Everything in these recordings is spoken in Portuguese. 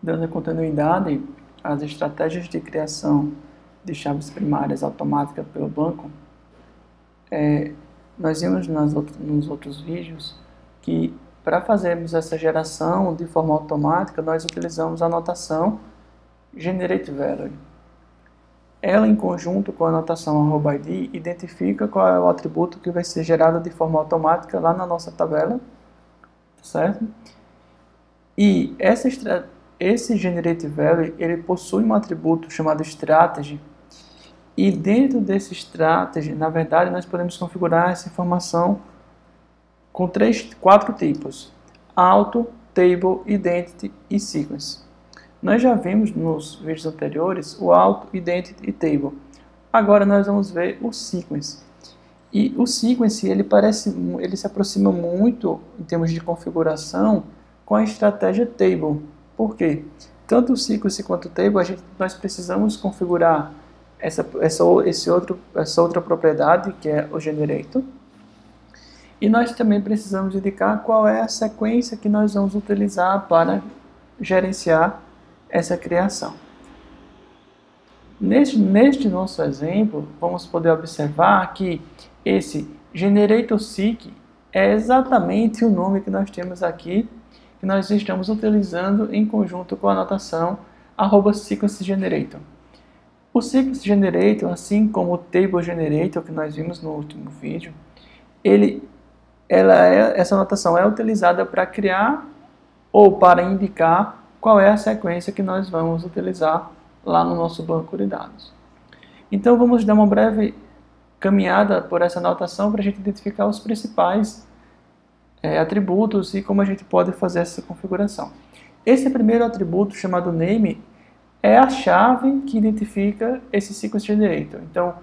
Dando continuidade às estratégias de criação de chaves primárias automáticas pelo banco, nós vimos nos outros vídeos que para fazermos essa geração de forma automática, nós utilizamos a notação GenerateValue. Ela, em conjunto com a notação @id, identifica qual é o atributo que vai ser gerado de forma automática lá na nossa tabela, certo? E esse GenerateValue, ele possui um atributo chamado Strategy, e dentro desse Strategy, na verdade, nós podemos configurar essa informação com quatro tipos: Auto, Table, Identity e Sequence. Nós já vimos nos vídeos anteriores o Auto, Identity e Table. Agora nós vamos ver o Sequence. E o Sequence ele se aproxima muito, em termos de configuração, com a estratégia Table. Por quê? Tanto o Sequence quanto o Table, nós precisamos configurar essa outra propriedade, que é o Generator. E nós também precisamos indicar qual é a sequência que nós vamos utilizar para gerenciar essa criação. Neste nosso exemplo, vamos poder observar que esse GeneratorSeq é exatamente o nome que nós temos aqui, que nós estamos utilizando em conjunto com a notação @SequenceGenerator. O SequenceGenerator, assim como o TableGenerator, que nós vimos no último vídeo, essa notação é utilizada para criar ou para indicar qual é a sequência que nós vamos utilizar lá no nosso banco de dados. Então vamos dar uma breve caminhada por essa notação para a gente identificar os principais atributos e como a gente pode fazer essa configuração. Esse primeiro atributo, chamado name, é a chave que identifica esse SequenceGenerator. Então,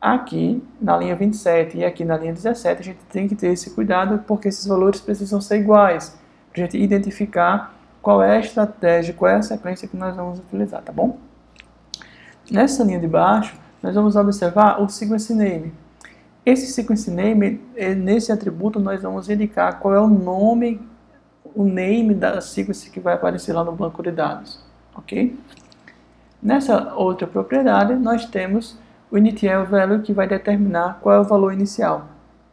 aqui na linha 27 e aqui na linha 17, a gente tem que ter esse cuidado, porque esses valores precisam ser iguais, para a gente identificar qual é a estratégia, qual é a sequência que nós vamos utilizar, tá bom? Nessa linha de baixo, nós vamos observar o SequenceName. Esse SequenceName, nesse atributo, nós vamos indicar qual é o nome, o name da sequence que vai aparecer lá no banco de dados, ok? Nessa outra propriedade, nós temos o initialValue, que vai determinar qual é o valor inicial.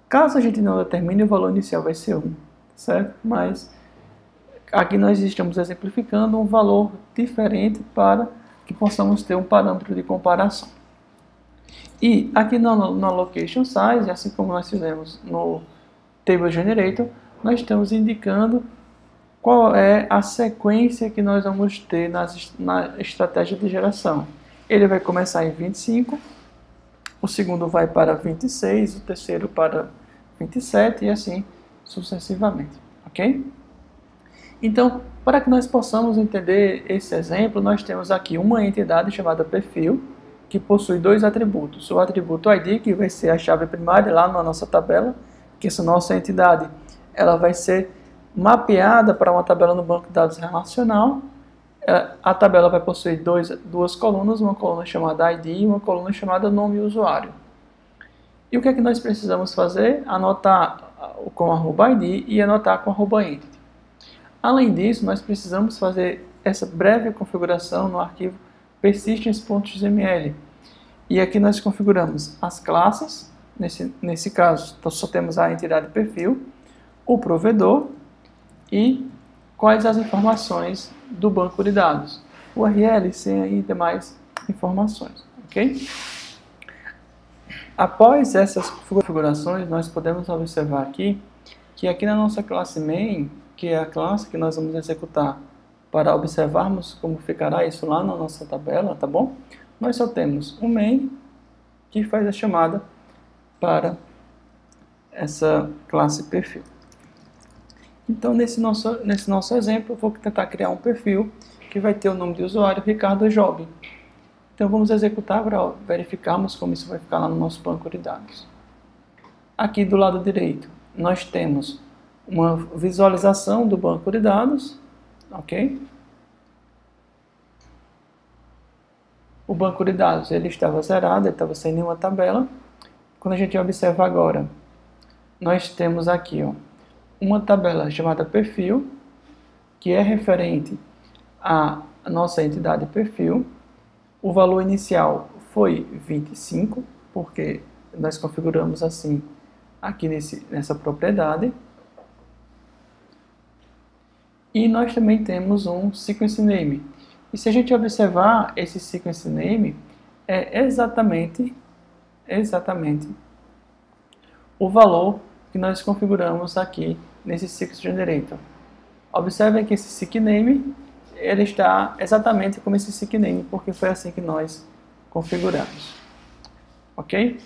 Caso a gente não determine, o valor inicial vai ser 1, certo? Mas aqui nós estamos exemplificando um valor diferente para que possamos ter um parâmetro de comparação. E aqui na Location Size, assim como nós fizemos no TableGenerator, nós estamos indicando qual é a sequência que nós vamos ter na estratégia de geração. Ele vai começar em 25, o segundo vai para 26, o terceiro para 27 e assim sucessivamente, ok? Então, para que nós possamos entender esse exemplo, nós temos aqui uma entidade chamada perfil, que possui dois atributos. O atributo ID, que vai ser a chave primária lá na nossa tabela, que essa nossa entidade ela vai ser mapeada para uma tabela no banco de dados relacional. A tabela vai possuir duas colunas, uma coluna chamada ID e uma coluna chamada nome usuário. E o que é que nós precisamos fazer? Anotar com @ID e anotar com @entity. Além disso, nós precisamos fazer essa breve configuração no arquivo persistence.xml. E aqui nós configuramos as classes, nesse caso então só temos a entidade perfil, o provedor e quais as informações do banco de dados, URL, senha e demais informações, ok? Após essas configurações, nós podemos observar aqui que aqui na nossa classe main, que é a classe que nós vamos executar para observarmos como ficará isso lá na nossa tabela, tá bom? Nós só temos um main que faz a chamada para essa classe perfil. Então, nesse nosso exemplo, eu vou tentar criar um perfil que vai ter o nome de usuário Ricardo Job. Então, vamos executar para verificarmos como isso vai ficar lá no nosso banco de dados. Aqui do lado direito, nós temos uma visualização do banco de dados, ok? O banco de dados ele estava zerado, ele estava sem nenhuma tabela. Quando a gente observa agora, nós temos aqui uma tabela chamada perfil, que é referente à nossa entidade perfil. O valor inicial foi 25, porque nós configuramos assim aqui nessa propriedade. E nós também temos um sequence name. E se a gente observar, esse sequence name é exatamente o valor que nós configuramos aqui nesse sequence generator. Observem que esse seq name ele está exatamente como esse seq name, porque foi assim que nós configuramos. Ok?